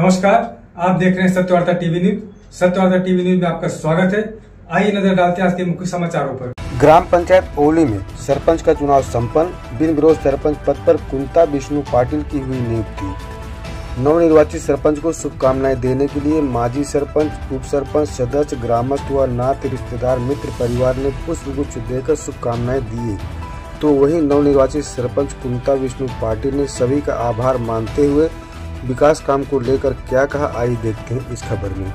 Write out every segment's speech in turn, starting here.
नमस्कार, आप देख रहे हैं Satyavarta TV news. Satyavarta TV news में आपका स्वागत है। आइए नजर डालते हैं आज के मुख्य समाचारों पर। ग्राम पंचायत ओली में सरपंच का चुनाव संपन्न। बिन विरोध सरपंच पद पर कुंता विष्णु पाटिल की हुई नियुक्ति। नवनिर्वाचित सरपंच को शुभकामनाएं देने के लिए माजी सरपंच, उप सरपंच, सदस्य, ग्रामस्थ व नाते रिश्तेदार, मित्र परिवार ने पुष्पगुच्छ देकर शुभकामनाएं दी। तो वहीं नवनिर्वाचित सरपंच कुंता विष्णु पाटिल ने सभी का आभार मानते हुए विकास काम को लेकर क्या कहा, आइए देखते हैं इस खबर में।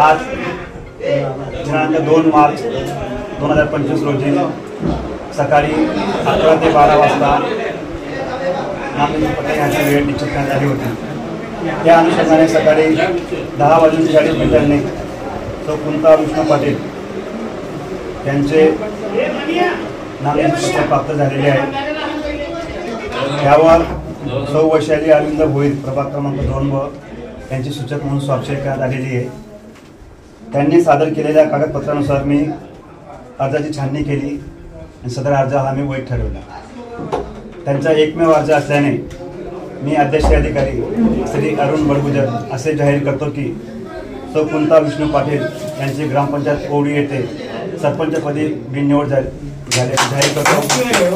आज दिनांक 2 मार्च 2025 रोजी सकाळी 11 ते 12 वाजता नामनिर्देशन यांची वेळ निश्चित करण्यात आली होती। या अनुषंगाने सकाळी 10:40 तो कुंता विष्णू पाटील यांचे नामनिर्देशन प्राप्त झालेले आहे। यावर सौ वैशाली अरविंद भोईर प्रभाग क्रमांक 2 व यांची सूचक म्हणून स्वाक्षरी करण्यात आलेली आहे। त्यांनी सादर केलेल्या कागदपत्रानुसार मी अर्जाची छाननी केली आणि सदर अर्ज हा मी वैध ठरवला। त्यांचा एकमेव अर्ज असल्याने मी अध्यक्ष अधिकारी श्री अरुण बडगुजर असे जाहीर करतो की सौ कुंता विष्णू पाटील यांची ग्रामपंचायत ओवळी येथे सरपंचपदी बिननिवड झाल्याचे जाहीर करतो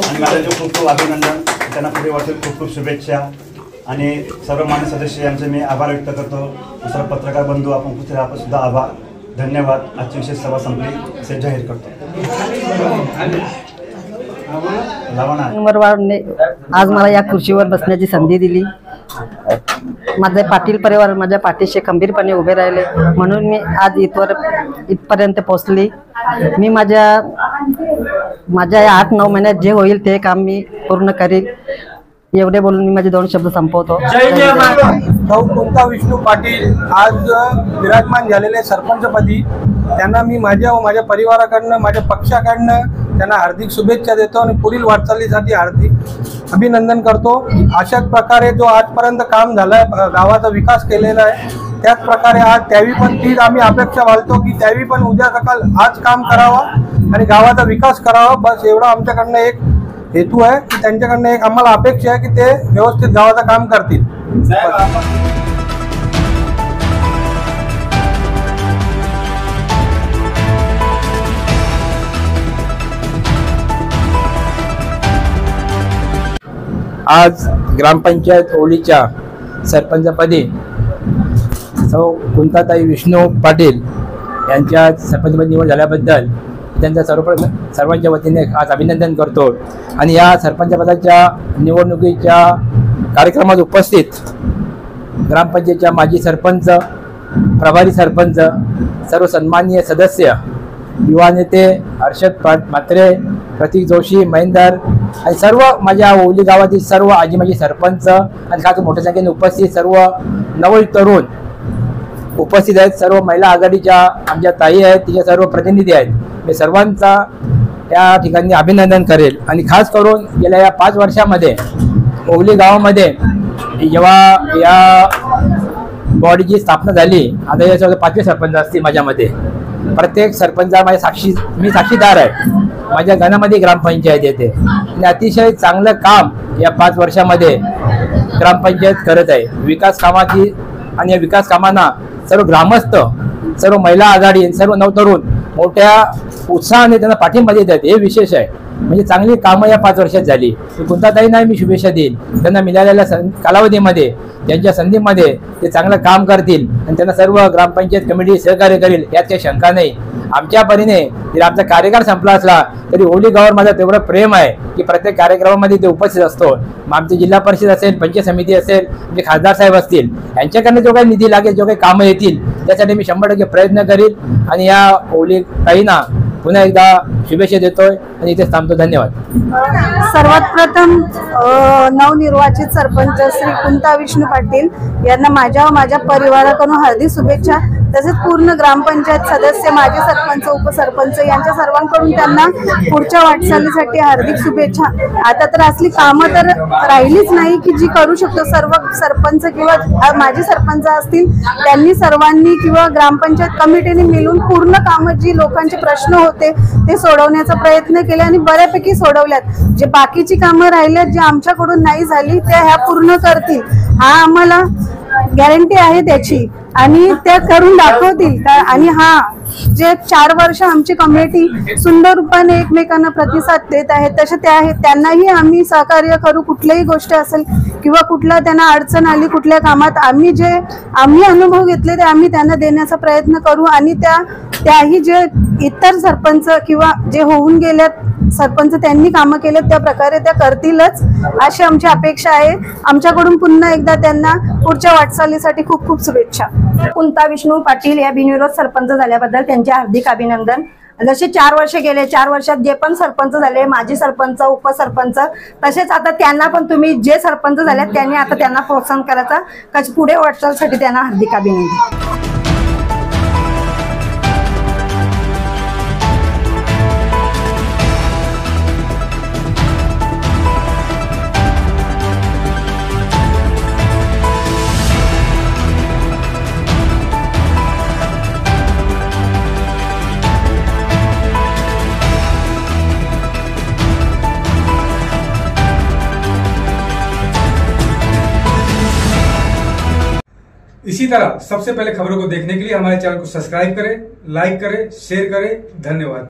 आणि माझे खूप खूप अभिनंदन, त्यांना पुढे वाटेल खूप खूप शुभेच्छा आणि सर्व मान्य सदस्य यांचे मी आभार व्यक्त करतो। सर्व पत्रकार बंधू आपण सुद्धा आभार, धन्यवाद। आजची विशेष सभा संपली असे जाहीर करतो। उमरवाडने आज मला या खुर्चीवर बसण्याची संधी दिली। माझे पाटील परिवार माझ्या पाठीशी खंबीरपणे उभे राहिले म्हणून मी आज इथपर्यंत पोहोचली। मी माझ्या 8-9 महिन्यात जे होईल ते काम मी पूर्ण करीन, एवढे बोलून मी माझे 2 शब्द संपवतो। सौ कुंता विष्णू पाटील आज विराजमान झालेले सरपंचपदी त्यांना मी माझ्या व माझ्या परिवाराकडनं, माझ्या पक्षाकडनं त्यांना हार्दिक शुभेच्छा देतो आणि पुढील वाटचालीसाठी हार्दिक अभिनंदन करतो। अशाच प्रकारे जो आजपर्यंत काम झालं आहे, गावाचा विकास केलेला आहे, त्याच प्रकारे आज त्यावी पण तीच आम्ही अपेक्षा बाळगतो की त्यावी पण उद्या सकाळ आज काम करावं आणि गावाचा विकास करावा। बस एवढा आमच्याकडनं एक हेतू आहे की त्यांच्याकडनं एक आम्हाला अपेक्षा आहे की ते व्यवस्थित गावाचं काम करतील। आज ग्रामपंचायत ओलीच्या सरपंचपदी सौ कुंताताई विष्णू पाटील यांच्या सरपंचपदी निवड झाल्याबद्दल त्यांचा सर्वांच्या वतीने आज अभिनंदन करतो। आणि या सरपंच पदाच्या निवडणुकीच्या कार्यक्रमात उपस्थित ग्रामपंचायतच्या माजी सरपंच, प्रभारी सरपंच, सर्व सन्माननीय सदस्य युवा नेते हर्षद म्हात्रे, प्रतीक जोशी, महेंदर आणि सर्व माझ्या ओली गावातील सर्व आजी माजी सरपंच आणि खास मोठ्या संख्येने उपस्थित सर्व नवल तरुण उपस्थित आहेत. सर्व महिला आघाडीच्या आमच्या ताई आहेत, तिचे सर्व प्रतिनिधी आहेत. मी सर्वांचा या ठिकाणी अभिनंदन करेल. आणि खास करून गेल्या या 5 वर्षामध्ये ओली गावामध्ये जेव्हा या बॉडीची स्थापना झाली, आता याच्या 5वे सरपंच असतील माझ्यामध्ये. प्रत्येक सरपंचा मी साक्षीदार आहे. माझ्या घरामध्ये ग्रामपंचायत येते आणि अतिशय चांगलं काम या 5 वर्षामध्ये ग्रामपंचायत करत आहे. विकास कामाची आणि या विकास कामांना सर्व ग्रामस्थ, सर्व महिला आघाडी, सर्व नवतरुण मोठ्या उत्साहाने त्यांना पाठिंबा देतात. हे विशेष आहे. म्हणजे चांगली कामं या 5 वर्षात झाली. कुंताताईंना मी शुभेच्छा देईल. त्यांना मिळालेल्या कालावधीमध्ये, त्यांच्या संधीमध्ये ते चांगलं काम करतील आणि त्यांना सर्व ग्रामपंचायत कमिटी सहकार्य करेल यात काही शंका नाही. आमच्या परीने जरी आमचा कार्यकाळ संपला असला तरी ओली गावावर माझं तेवढं प्रेम आहे की प्रत्येक कार्यक्रमामध्ये ते उपस्थित असतो. मग आमची जिल्हा परिषद असेल, पंचायत समिती असेल, म्हणजे खासदार साहेब असतील, यांच्याकडनं जो काही निधी लागेल, जो काही कामं येतील त्यासाठी मी 100% प्रयत्न करील. आणि या ओली ताईंना पुन्हा एकदा शुभेच्छा देतोय आणि इथे थांबतो. धन्यवाद. सर्वात प्रथम नवनिर्वाचित सरपंच श्री कुंता विष्णू पाटील यांना माझ्या परिवाराकडून हार्दिक शुभेच्छा. तसेच पूर्ण ग्रामपंचायत सदस्य, माजी सरपंच, उपसरपंच यांच्या सर्वांकडून त्यांना पुढच्या वाटचालीसाठी हार्दिक शुभेच्छा. आता तर असली कामं तर राहिलीच नाही की जी करू शकतो. सर्व सरपंच किंवा माजी सरपंच असतील त्यांनी सर्वांनी किंवा ग्रामपंचायत कमिटीने मिळून पूर्ण कामं जी लोकांचे प्रश्न होते ते सोडवण्याचा प्रयत्न केले आणि बऱ्यापैकी सोडवल्यात. जे बाकीची कामं राहिल्यात, जे आमच्याकडून नाही झाली, त्या ह्या पूर्ण करतील. हा आम्हाला गॅरंटी आहे त्याची आणि त्या करून दाखवतील. आणि जे 4 वर्ष आमची कमिटी सुंदर रूपाने एकमेकांना प्रतिसाद देत आहे तसे ते आहेत. त्यांनाही आम्ही सहकार्य करू. कुठल्याही गोष्ट असेल किंवा कुठला त्यांना अडचण आली कुठल्या कामात, आम्ही अनुभव घेतले ते आम्ही त्यांना देण्याचा प्रयत्न करू. आणि त्याही जे इतर सरपंच किंवा जे होऊन गेल्यात सरपंच त्यांनी कामं केलेत त्या प्रकारे त्या करतीलच अशी आमची अपेक्षा आहे. आमच्याकडून पुन्हा एकदा त्यांना पुढच्या वाटचालीसाठी खूप खूप शुभेच्छा. कुंता विष्णू पाटील या बिनविरोध सरपंच झाल्याबद्दल त्यांचे हार्दिक अभिनंदन. जसे 4 वर्ष गेले, 4 वर्षात जे पण सरपंच झाले, माजी सरपंच, उपसरपंच, तसेच आता त्यांना पण तुम्ही जे सरपंच झाले त्यांनी आता त्यांना प्रोत्साहन करायचा. पुढे वाटचालीसाठी त्यांना हार्दिक अभिनंदन. इसी तरह सबसे पहले खबरों को देखने के लिए हमारे चैनल को सब्सक्राइब करें, लाइक करें, शेयर करें। धन्यवाद।